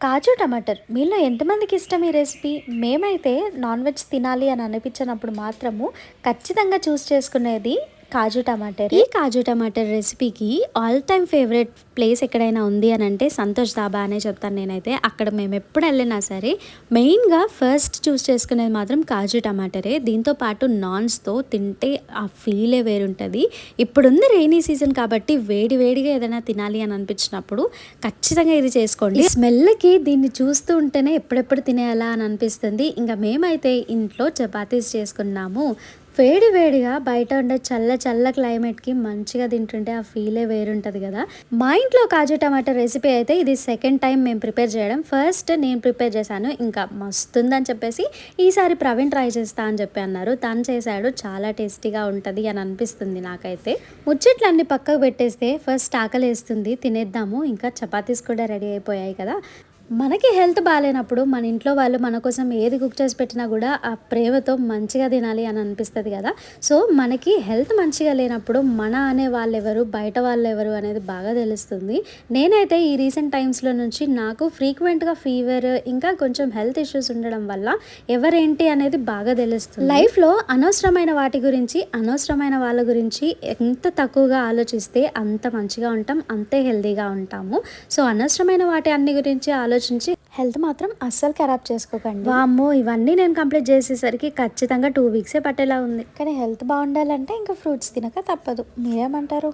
కాజు టమాటర్ మీలో ఎంతమందికి ఇష్టం ఈ రెసిపీ? మేమైతే నాన్ వెజ్ తినాలి అని అనిపించినప్పుడు మాత్రము ఖచ్చితంగా చూస్ చేసుకునేది కాజు టమాటర్. ఈ కాజు tamatar రెసిపీకి all time favourite place ఎక్కడైనా ఉంది అని అంటే సంతోష్ దాబా అనే చెప్తాను నేనైతే. అక్కడ మేము ఎప్పుడు వెళ్ళినా సరే మెయిన్గా ఫస్ట్ చూస్ చేసుకునేది మాత్రం కాజు టమాటరే. దీంతో పాటు నాన్స్తో తింటే ఆ ఫీలే వేరుంటుంది. ఇప్పుడుంది రెయినీ సీజన్ కాబట్టి వేడి వేడిగా ఏదైనా తినాలి అని అనిపించినప్పుడు ఖచ్చితంగా ఇది చేసుకోండి. స్మెల్కి దీన్ని చూస్తూ ఉంటేనే ఎప్పుడెప్పుడు తినేయాలా అని అనిపిస్తుంది. ఇంకా మేమైతే ఇంట్లో చపాతీస్ చేసుకున్నాము. వేడి వేడిగా బయట ఉండే చల్ల చల్ల క్లైమేట్కి మంచిగా తింటుంటే ఆ ఫీలే వేరుంటుంది కదా. మా ఇంట్లో కాజు టమాటా రెసిపీ అయితే ఇది సెకండ్ టైం మేము ప్రిపేర్ చేయడం. ఫస్ట్ నేను ప్రిపేర్ చేశాను, ఇంకా మస్తుందని చెప్పేసి ఈసారి ప్రవీణ్ ట్రై చేస్తా అని చెప్పి అన్నారు. తను చేశాడు, చాలా టేస్టీగా ఉంటుంది అని అనిపిస్తుంది నాకైతే. ముచ్చట్లన్నీ పక్కకు పెట్టేస్తే ఫస్ట్ ఆకలి వేస్తుంది, తినేద్దాము. ఇంకా చపాతీస్ కూడా రెడీ అయిపోయాయి కదా. మనకి హెల్త్ బాగాలేనప్పుడు మన ఇంట్లో వాళ్ళు మన కోసం ఏది కుక్ చేసి పెట్టినా కూడా ఆ ప్రేమతో మంచిగా తినాలి అని అనిపిస్తుంది కదా. సో మనకి హెల్త్ మంచిగా లేనప్పుడు మన అనే వాళ్ళు ఎవరు, బయట వాళ్ళు ఎవరు అనేది బాగా తెలుస్తుంది. నేనైతే ఈ రీసెంట్ టైమ్స్లో నుంచి నాకు ఫ్రీక్వెంట్గా ఫీవర్ ఇంకా కొంచెం హెల్త్ ఇష్యూస్ ఉండడం వల్ల ఎవరేంటి అనేది బాగా తెలుస్తుంది. లైఫ్లో అనవసరమైన వాటి గురించి, అనవసరమైన వాళ్ళ గురించి ఎంత తక్కువగా ఆలోచిస్తే అంత మంచిగా ఉంటాం, అంతే హెల్తీగా ఉంటాము. సో అనవసరమైన వాటి అన్ని గురించి ఆలోచించి హెల్త్ మాత్రం అస్సలు ఖరాబ్ చేసుకోకండి. వామ్మో, ఇవన్నీ నేను కంప్లీట్ చేసేసరికి ఖచ్చితంగా 2 వీక్సే పట్టేలా ఉంది. కానీ హెల్త్ బాగుండాలంటే ఇంకా ఫ్రూట్స్ తినక తప్పదు. మీరేమంటారు?